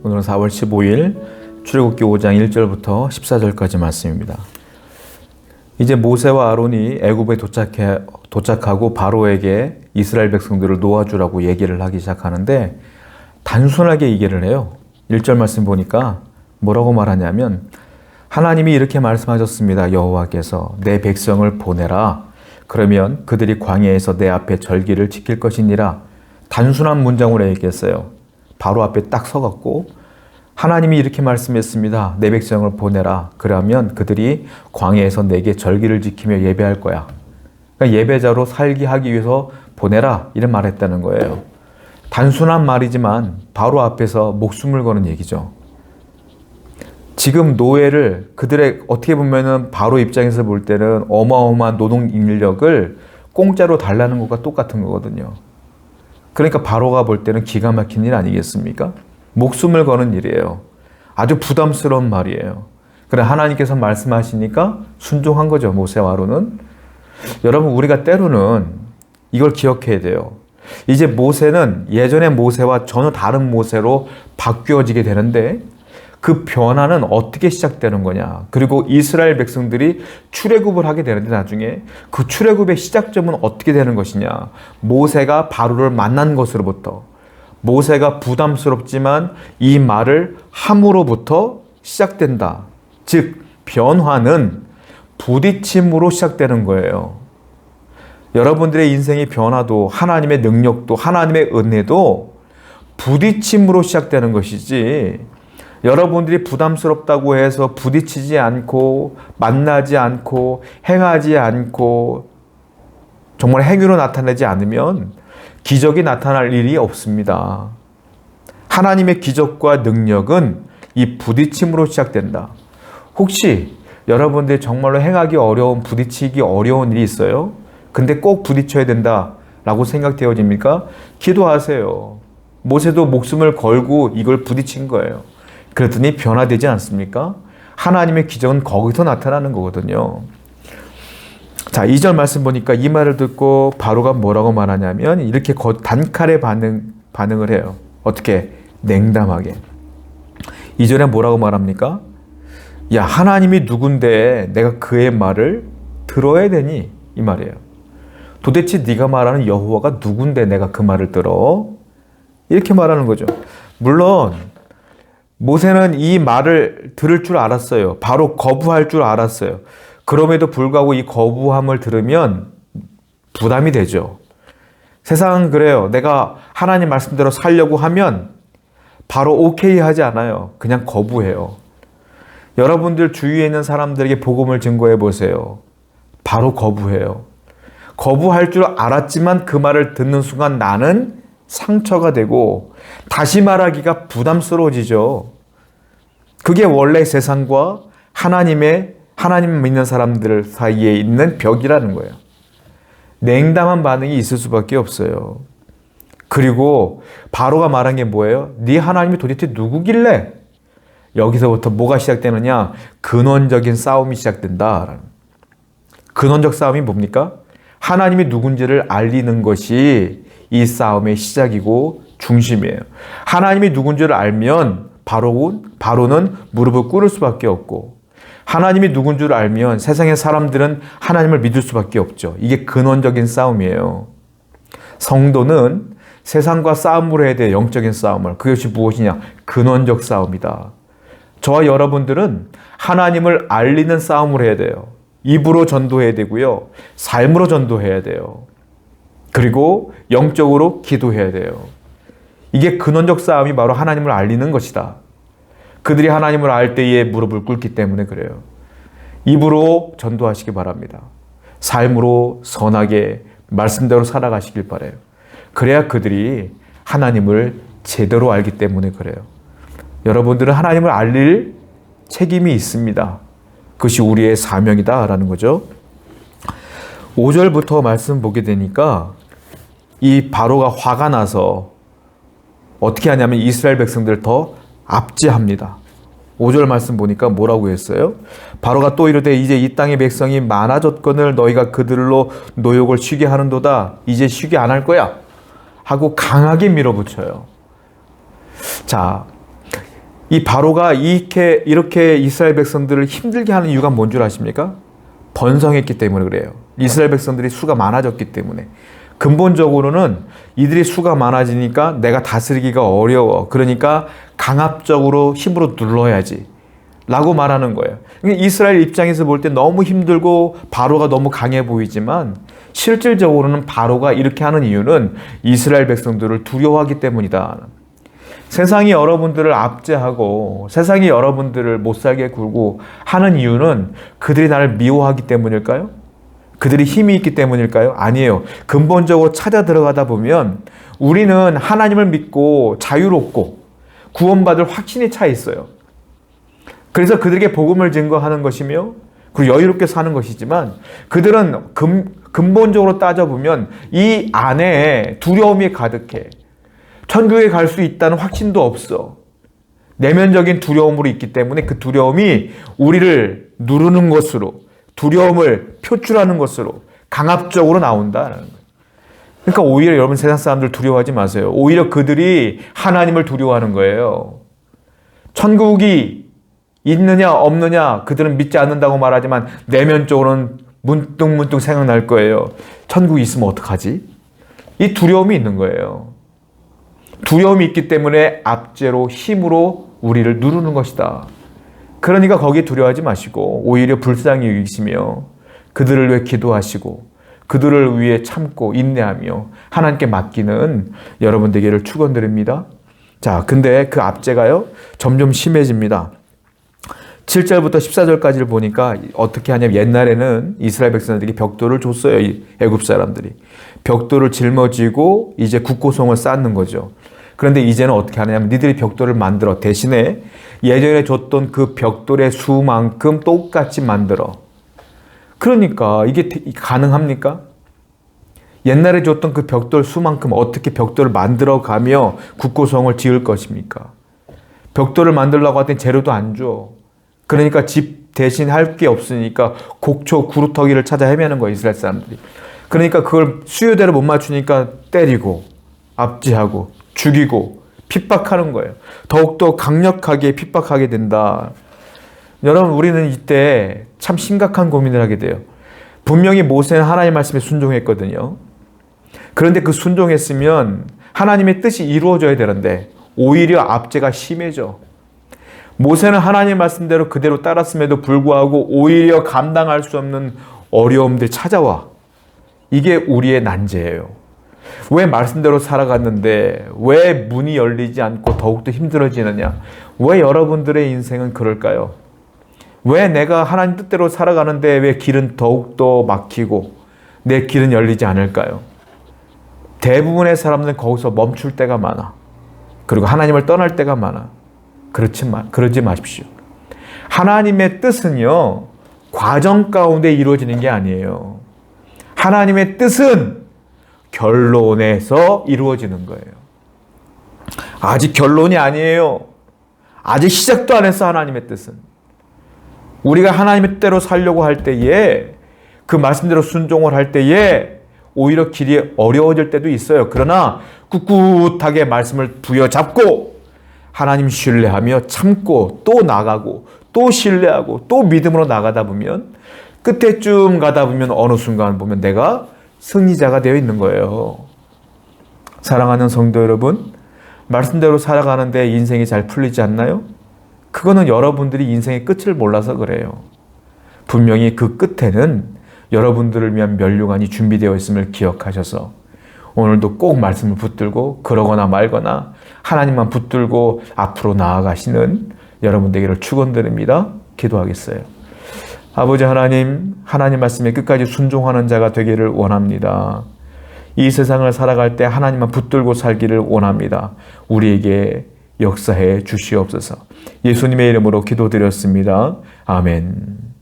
오늘은 4월 15일 출애굽기 5장 1절부터 14절까지 말씀입니다. 이제 모세와 아론이 애굽에 도착하고 바로에게 이스라엘 백성들을 놓아주라고 얘기를 하기 시작하는데 단순하게 얘기를 해요. 1절 말씀 보니까 뭐라고 말하냐면 하나님이 이렇게 말씀하셨습니다. 여호와께서 내 백성을 보내라. 그러면 그들이 광야에서 내 앞에 절기를 지킬 것이니라. 단순한 문장으로 얘기했어요. 바로 앞에 딱 서갖고 하나님이 이렇게 말씀했습니다. 내 백성을 보내라. 그러면 그들이 광야에서 내게 절기를 지키며 예배할 거야. 그러니까 예배자로 살게 하기 위해서 보내라. 이런 말을 했다는 거예요. 단순한 말이지만 바로 앞에서 목숨을 거는 얘기죠. 지금 노예를 그들의 어떻게 보면은 바로 입장에서 볼 때는 어마어마한 노동 인력을 공짜로 달라는 것과 똑같은 거거든요. 그러니까 바로가 볼 때는 기가 막힌 일 아니겠습니까? 목숨을 거는 일이에요. 아주 부담스러운 말이에요. 그래 하나님께서 말씀하시니까 순종한 거죠. 모세와 아론은. 여러분 우리가 때로는 이걸 기억해야 돼요. 이제 모세는 예전의 모세와 전혀 다른 모세로 바뀌어지게 되는데 그 변화는 어떻게 시작되는 거냐. 그리고 이스라엘 백성들이 출애굽을 하게 되는데 나중에 그 출애굽의 시작점은 어떻게 되는 것이냐. 모세가 바로를 만난 것으로부터 모세가 부담스럽지만 이 말을 함으로부터 시작된다. 즉 변화는 부딪힘으로 시작되는 거예요. 여러분들의 인생의 변화도 하나님의 능력도 하나님의 은혜도 부딪힘으로 시작되는 것이지 여러분들이 부담스럽다고 해서 부딪히지 않고 만나지 않고 행하지 않고 정말 행위로 나타내지 않으면 기적이 나타날 일이 없습니다. 하나님의 기적과 능력은 이 부딪힘으로 시작된다. 혹시 여러분들이 정말로 행하기 어려운 부딪히기 어려운 일이 있어요? 근데 꼭 부딪혀야 된다라고 생각되어집니까? 기도하세요. 모세도 목숨을 걸고 이걸 부딪힌 거예요. 그랬더니 변화되지 않습니까? 하나님의 기적은 거기서 나타나는 거거든요. 자, 2절 말씀 보니까 이 말을 듣고 바로가 뭐라고 말하냐면 이렇게 단칼에 반응을 해요. 어떻게? 냉담하게. 2절에 뭐라고 말합니까? 야, 하나님이 누군데 내가 그의 말을 들어야 되니? 이 말이에요. 도대체 네가 말하는 여호와가 누군데 내가 그 말을 들어? 이렇게 말하는 거죠. 물론 모세는 이 말을 들을 줄 알았어요. 바로 거부할 줄 알았어요. 그럼에도 불구하고 이 거부함을 들으면 부담이 되죠. 세상은 그래요. 내가 하나님 말씀대로 살려고 하면 바로 오케이 하지 않아요. 그냥 거부해요. 여러분들 주위에 있는 사람들에게 복음을 증거해 보세요. 바로 거부해요. 거부할 줄 알았지만 그 말을 듣는 순간 나는 상처가 되고 다시 말하기가 부담스러워지죠. 그게 원래 세상과 하나님 믿는 사람들 사이에 있는 벽이라는 거예요. 냉담한 반응이 있을 수밖에 없어요. 그리고 바로가 말한 게 뭐예요? 네 하나님이 도대체 누구길래? 여기서부터 뭐가 시작되느냐? 근원적인 싸움이 시작된다. 근원적 싸움이 뭡니까? 하나님이 누군지를 알리는 것이 이 싸움의 시작이고 중심이에요. 하나님이 누군지를 알면 바로는 무릎을 꿇을 수밖에 없고 하나님이 누군 줄 알면 세상의 사람들은 하나님을 믿을 수밖에 없죠. 이게 근원적인 싸움이에요. 성도는 세상과 싸움을 해야 돼요. 영적인 싸움을. 그것이 무엇이냐? 근원적 싸움이다. 저와 여러분들은 하나님을 알리는 싸움을 해야 돼요. 입으로 전도해야 되고요. 삶으로 전도해야 돼요. 그리고 영적으로 기도해야 돼요. 이게 근원적 싸움이 바로 하나님을 알리는 것이다. 그들이 하나님을 알 때에 무릎을 꿇기 때문에 그래요. 입으로 전도하시기 바랍니다. 삶으로 선하게 말씀대로 살아가시길 바라요. 그래야 그들이 하나님을 제대로 알기 때문에 그래요. 여러분들은 하나님을 알릴 책임이 있습니다. 그것이 우리의 사명이다라는 거죠. 5절부터 말씀 보게 되니까 이 바로가 화가 나서 어떻게 하냐면 이스라엘 백성들을 더 압제합니다. 5절 말씀 보니까 뭐라고 했어요? 바로가 또 이르되 이제 이 땅의 백성이 많아졌거늘 너희가 그들로 노역을 쉬게 하는도다. 이제 쉬게 안 할 거야. 하고 강하게 밀어붙여요. 자, 이 바로가 이렇게 이스라엘 백성들을 힘들게 하는 이유가 뭔 줄 아십니까? 번성했기 때문에 그래요. 이스라엘 백성들이 수가 많아졌기 때문에. 근본적으로는 이들이 수가 많아지니까 내가 다스리기가 어려워. 그러니까 강압적으로 힘으로 눌러야지 라고 말하는 거예요. 이스라엘 입장에서 볼 때 너무 힘들고 바로가 너무 강해 보이지만 실질적으로는 바로가 이렇게 하는 이유는 이스라엘 백성들을 두려워하기 때문이다. 세상이 여러분들을 압제하고 세상이 여러분들을 못살게 굴고 하는 이유는 그들이 나를 미워하기 때문일까요? 그들이 힘이 있기 때문일까요? 아니에요. 근본적으로 찾아 들어가다 보면 우리는 하나님을 믿고 자유롭고 구원받을 확신이 차 있어요. 그래서 그들에게 복음을 증거하는 것이며 그리고 여유롭게 사는 것이지만 그들은 근본적으로 따져보면 이 안에 두려움이 가득해. 천국에 갈 수 있다는 확신도 없어. 내면적인 두려움으로 있기 때문에 그 두려움이 우리를 누르는 것으로, 두려움을 표출하는 것으로 강압적으로 나온다는 거예요. 그러니까 오히려 여러분 세상 사람들 두려워하지 마세요. 오히려 그들이 하나님을 두려워하는 거예요. 천국이 있느냐 없느냐 그들은 믿지 않는다고 말하지만 내면적으로는 문득문득 생각날 거예요. 천국이 있으면 어떡하지? 이 두려움이 있는 거예요. 두려움이 있기 때문에 압제로 힘으로 우리를 누르는 것이다. 그러니까 거기에 두려워하지 마시고 오히려 불쌍히 여기시며 그들을 위해 기도하시고 그들을 위해 참고 인내하며 하나님께 맡기는 여러분 되기를 축원드립니다. 자, 근데 그 압제가요 점점 심해집니다. 7절부터 14절까지를 보니까 어떻게 하냐면 옛날에는 이스라엘 백성들이 벽돌을 줬어요. 이 애굽 사람들이. 벽돌을 짊어지고 이제 국고성을 쌓는 거죠. 그런데 이제는 어떻게 하냐면 니들이 벽돌을 만들어 대신에 예전에 줬던 그 벽돌의 수만큼 똑같이 만들어. 그러니까 이게 가능합니까? 옛날에 줬던 그 벽돌 수만큼 어떻게 벽돌을 만들어가며 국고성을 지을 것입니까? 벽돌을 만들려고 할 땐 재료도 안 줘. 그러니까 집 대신 할 게 없으니까 곡초 구루터기를 찾아 헤매는 거예요, 이스라엘 사람들이. 그러니까 그걸 수요대로 못 맞추니까 때리고 압제하고 죽이고 핍박하는 거예요. 더욱더 강력하게 핍박하게 된다. 여러분, 우리는 이때 참 심각한 고민을 하게 돼요. 분명히 모세는 하나님 말씀에 순종했거든요. 그런데 그 순종했으면 하나님의 뜻이 이루어져야 되는데 오히려 압제가 심해져. 모세는 하나님 말씀대로 그대로 따랐음에도 불구하고 오히려 감당할 수 없는 어려움들이 찾아와. 이게 우리의 난제예요. 왜 말씀대로 살아갔는데 왜 문이 열리지 않고 더욱더 힘들어지느냐? 왜 여러분들의 인생은 그럴까요? 왜 내가 하나님 뜻대로 살아가는데 왜 길은 더욱더 막히고 내 길은 열리지 않을까요? 대부분의 사람들은 거기서 멈출 때가 많아. 그리고 하나님을 떠날 때가 많아. 그러지 마십시오. 하나님의 뜻은요, 과정 가운데 이루어지는 게 아니에요. 하나님의 뜻은 결론에서 이루어지는 거예요. 아직 결론이 아니에요. 아직 시작도 안 했어, 하나님의 뜻은. 우리가 하나님의 뜻대로 살려고 할 때에, 그 말씀대로 순종을 할 때에 오히려 길이 어려워질 때도 있어요. 그러나 꿋꿋하게 말씀을 부여잡고 하나님 신뢰하며 참고 또 나가고 또 신뢰하고 또 믿음으로 나가다 보면 끝에쯤 가다 보면 어느 순간 보면 내가 승리자가 되어 있는 거예요. 사랑하는 성도 여러분, 말씀대로 살아가는데 인생이 잘 풀리지 않나요? 그거는 여러분들이 인생의 끝을 몰라서 그래요. 분명히 그 끝에는 여러분들을 위한 면류관이 준비되어 있음을 기억하셔서 오늘도 꼭 말씀을 붙들고 그러거나 말거나 하나님만 붙들고 앞으로 나아가시는 여러분 되기를 축원드립니다. 기도하겠어요. 아버지 하나님, 하나님 말씀에 끝까지 순종하는 자가 되기를 원합니다. 이 세상을 살아갈 때 하나님만 붙들고 살기를 원합니다. 우리에게 역사해 주시옵소서. 예수님의 이름으로 기도드렸습니다. 아멘.